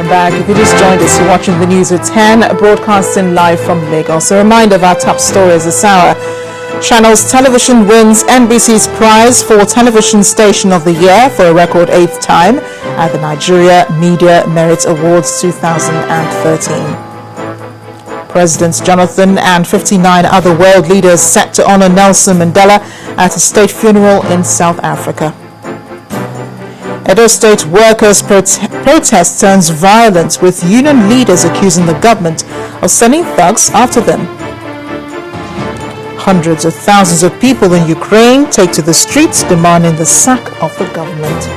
back. If you just joined us, you're watching the news at 10, broadcasting live from Lagos. A reminder of our top stories this hour. Channels Television wins NBC's prize for Television Station of the Year for a record 8th time at the Nigeria Media Merit Awards 2013. President Jonathan and 59 other world leaders set to honor Nelson Mandela at a state funeral in South Africa. Edo State workers' protest turns violent, with union leaders accusing the government of sending thugs after them. Hundreds of thousands of people in Ukraine take to the streets demanding the sack of the government.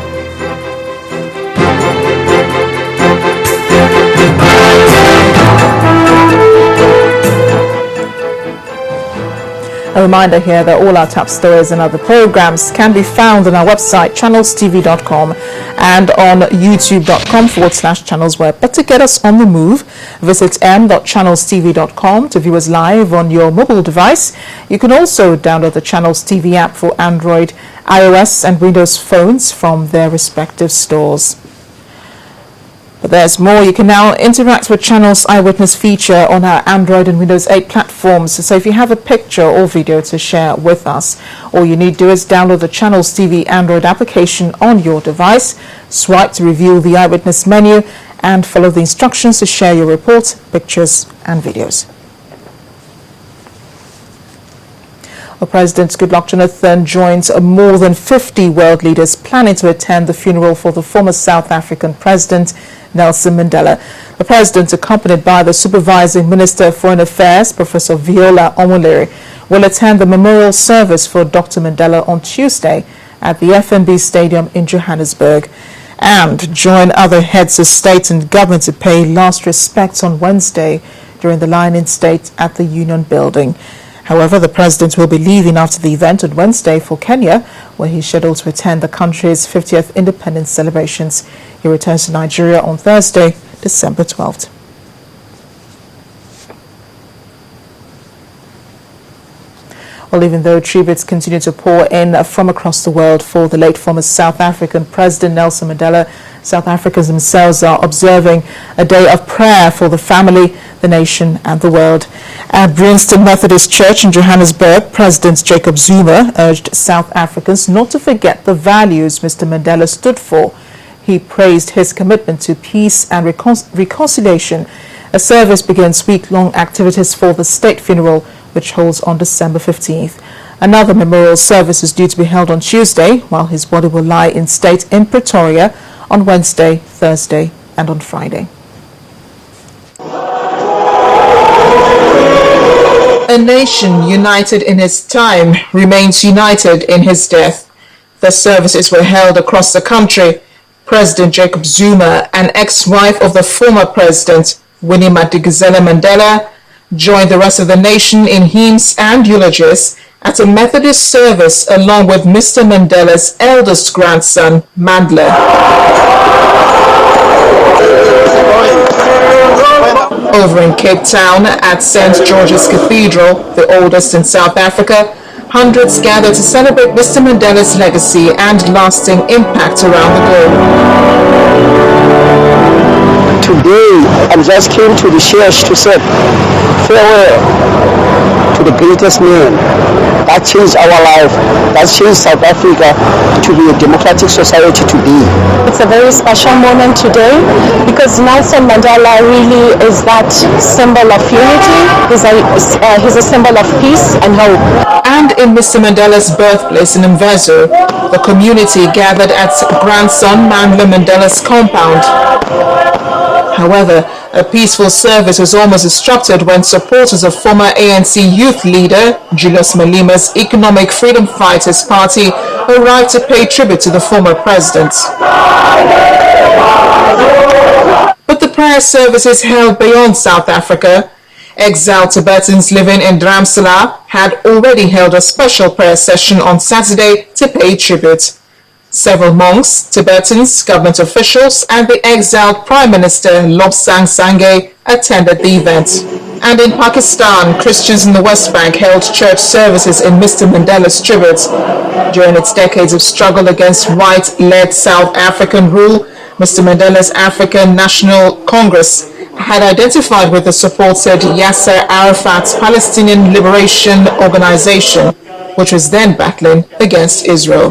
A reminder here that all our top stories and other programs can be found on our website, channelstv.com, and on youtube.com/channelsweb. But to get us on the move, visit m.channelstv.com to view us live on your mobile device. You can also download the Channels TV app for Android, iOS, and Windows phones from their respective stores. But there's more. You can now interact with Channel's Eyewitness feature on our Android and Windows 8 platforms. So if you have a picture or video to share with us, all you need to do is download the Channel's TV Android application on your device, swipe to reveal the Eyewitness menu, and follow the instructions to share your report, pictures, and videos. President Goodluck Jonathan joins more than 50 world leaders planning to attend the funeral for the former South African President Nelson Mandela. The president, accompanied by the Supervising Minister of Foreign Affairs, Professor Viola Omoleri, will attend the memorial service for Dr. Mandela on Tuesday at the FNB Stadium in Johannesburg, and join other heads of state and government to pay last respects on Wednesday during the line-in state at the Union Building. However, the president will be leaving after the event on Wednesday for Kenya, where he's scheduled to attend the country's 50th independence celebrations. He returns to Nigeria on Thursday, December 12th. Well, even though tributes continue to pour in from across the world for the late former South African President Nelson Mandela, South Africans themselves are observing a day of prayer for the family, the nation, and the world. At Brinston Methodist Church in Johannesburg, President Jacob Zuma urged South Africans not to forget the values Mr. Mandela stood for. He praised his commitment to peace and reconciliation. A service begins week-long activities for the state funeral, which holds on December 15th. Another memorial service is due to be held on Tuesday, while his body will lie in state in Pretoria on Wednesday, Thursday, and on Friday. A nation united in his time remains united in his death. The services were held across the country. President Jacob Zuma, an ex-wife of the former president, Winnie Madikizela Mandela, joined the rest of the nation in hymns and eulogies at a Methodist service along with Mr. Mandela's eldest grandson, Mandla. Over in Cape Town at St. George's Cathedral, the oldest in South Africa, hundreds gathered to celebrate Mr. Mandela's legacy and lasting impact around the globe. Today, I just came to the church to say farewell to the greatest man that changed our life, that changed South Africa to be a democratic society to be. It's a very special moment today because Nelson Mandela really is that symbol of unity. He's a symbol of peace and hope. And in Mr. Mandela's birthplace in Mvezo, the community gathered at grandson Mandla Mandela's compound. However, a peaceful service was almost disrupted when supporters of former ANC youth leader Julius Malima's Economic Freedom Fighters Party arrived to pay tribute to the former president. But the prayer services held beyond South Africa. Exiled Tibetans living in Dharamsala had already held a special prayer session on Saturday to pay tribute. Several monks, Tibetans, government officials, and the exiled Prime Minister Lobsang Sangay attended the event. And in Pakistan, Christians in the West Bank held church services in Mr. Mandela's tribute. During its decades of struggle against white-led South African rule, Mr. Mandela's African National Congress had identified with the supported Yasser Arafat's Palestinian Liberation Organization, which was then battling against Israel.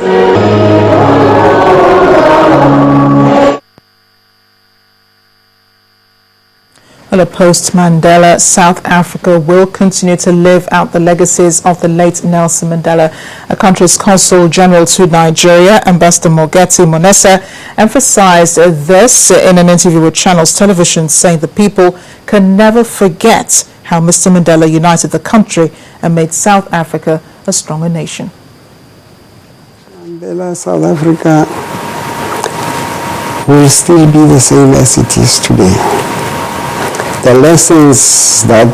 Well, post-Mandela, South Africa will continue to live out the legacies of the late Nelson Mandela. A country's Consul General to Nigeria, Ambassador Mogeti Monesa, emphasized this in an interview with Channels Television, saying the people can never forget how Mr. Mandela united the country and made South Africa a stronger nation. Mandela, South Africa will still be the same as it is today. The lessons that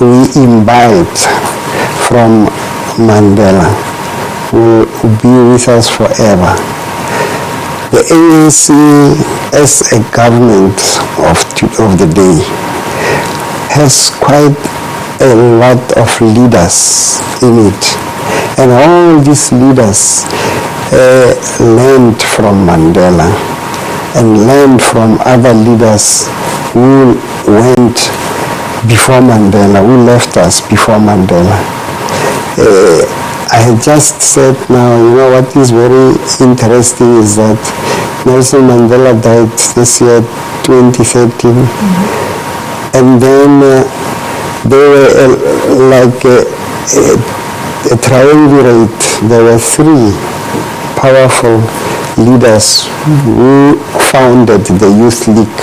we imbibed from Mandela will be with us forever. The ANC, as a government of the day, has quite a lot of leaders in it. And all these leaders learned from Mandela and learned from other leaders who went before Mandela, who left us before Mandela. I had just said now, what is very interesting is that Nelson Mandela died this year, 2013. Mm-hmm. And then they were like a triumvirate. There were three powerful leaders who founded the Youth League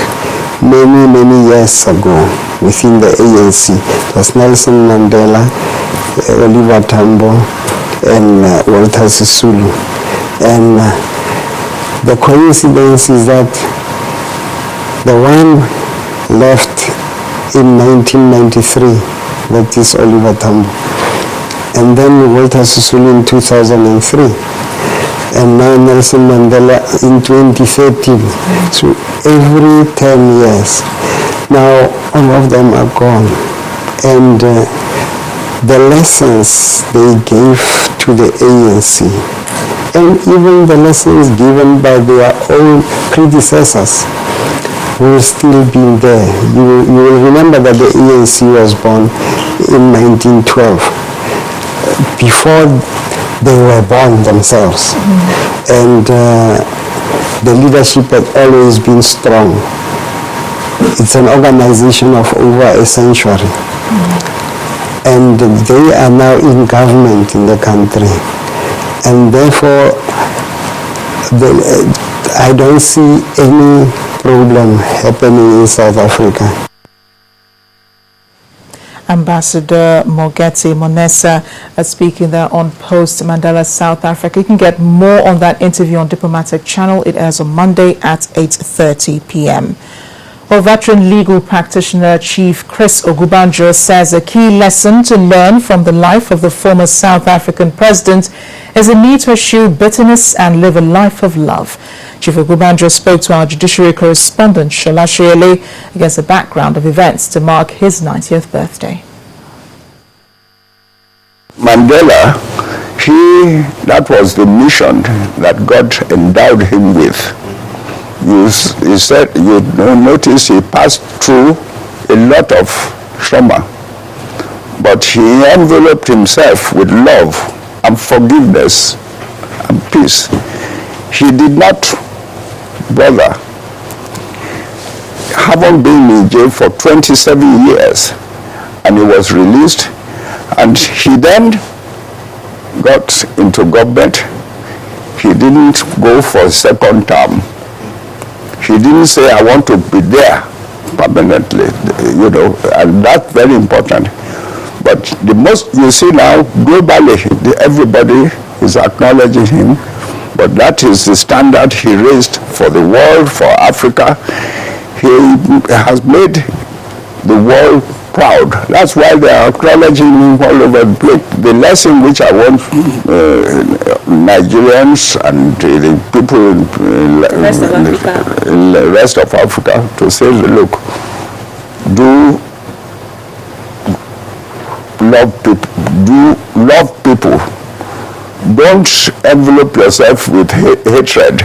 many years ago within the ANC. It was Nelson Mandela, Oliver Tambo, and Walter Sisulu. And the coincidence is that the one left in 1993, that is Oliver Tambo, and then Walter Sisulu in 2003. And now Nelson Mandela in 2013. So every 10 years, now all of them are gone. And the lessons they gave to the ANC, and even the lessons given by their own predecessors, will still be there. You will remember that the ANC was born in 1912. Before they were born themselves. Mm-hmm. And the leadership had always been strong. It's an organization of over a century. Mm-hmm. And they are now in government in the country. And therefore, I don't see any problem happening in South Africa. Ambassador Mogeti Monesa speaking there on Post-Mandela South Africa. You can get more on that interview on Diplomatic Channel. It airs on Monday at 8:30 p.m. Well, veteran legal practitioner Chief Chris Ogubanjo says a key lesson to learn from the life of the former South African president is the need to eschew bitterness and live a life of love. Chief Ogubanjo spoke to our judiciary correspondent Shola Shoyele against the background of events to mark his 90th birthday. Mandela, that was the mission that God endowed him with. You notice he passed through a lot of trauma, but he enveloped himself with love and forgiveness and peace. He did not bother. Having been in jail for 27 years, and he was released, and he then got into government. He didn't go for a second term. He didn't say, I want to be there permanently, and that's very important. But the most, you see now, globally, everybody is acknowledging him, but that is the standard he raised for the world, for Africa. He has made the world proud. That's why they are acknowledging him all over the place. The lesson which I want Nigerians and the people in the rest of Africa to say, look, do love people. Don't envelope yourself with hatred.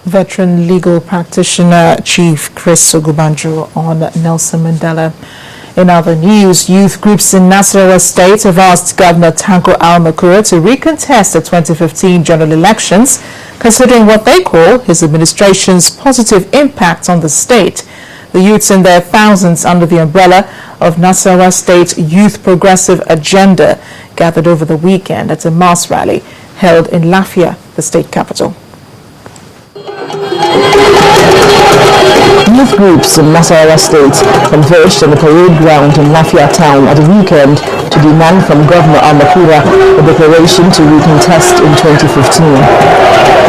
Veteran legal practitioner Chief Chris Ogubanjo on Nelson Mandela. In other news, youth groups in Nasarawa State have asked Governor Tanko Al-Makura to recontest the 2015 general elections, considering what they call his administration's positive impact on the state. The youths in their thousands under the umbrella of Nasarawa State Youth Progressive Agenda gathered over the weekend at a mass rally held in Lafia, the state capital. Youth groups in Nasarawa State converged on the parade ground in Lafia town at the weekend to demand from Governor Al-Makura a declaration to recontest in 2015.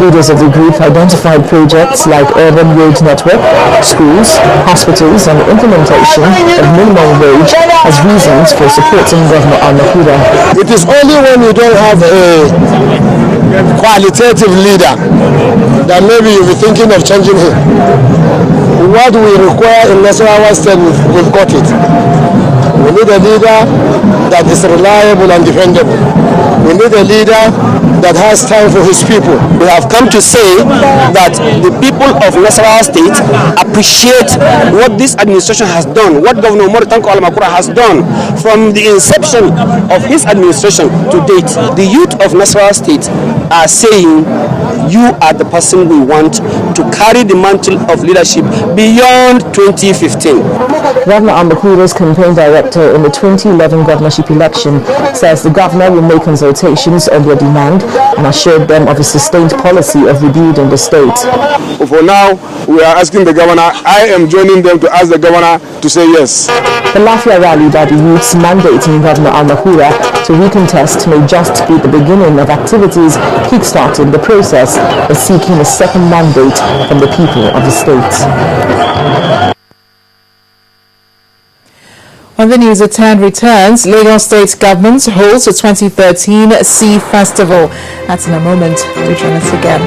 Leaders of the group identified projects like urban road network, schools, hospitals and implementation of minimum wage as reasons for supporting Governor Al-Makura. It is only when you don't have a qualitative leader that maybe you'll be thinking of changing him. What we require in Nasarawa State, we've got it. We need a leader that is reliable and dependable. We need a leader that has time for his people. We have come to say that the people of Nasarawa State appreciate what this administration has done, what Governor Tanko Al-Makura has done from the inception of his administration to date. The youth of Nasarawa State are saying, you are the person we want to carry the mantle of leadership beyond 2015. Governor Al-Makura's campaign director in the 2011 governorship election says the governor will make consultations on their demand and assured them of a sustained policy of rebuilding the state. For now, we are asking the governor. I am joining them to ask the governor to say yes. The Lafia rally by the youths mandating Governor Al-Makura to recontest may just be the beginning of activities kickstarting the process of seeking a second mandate from the people of the state. On the news at 10 returns, Lagos State Government holds the 2013 Sea Festival. That's in a moment. Do join us again.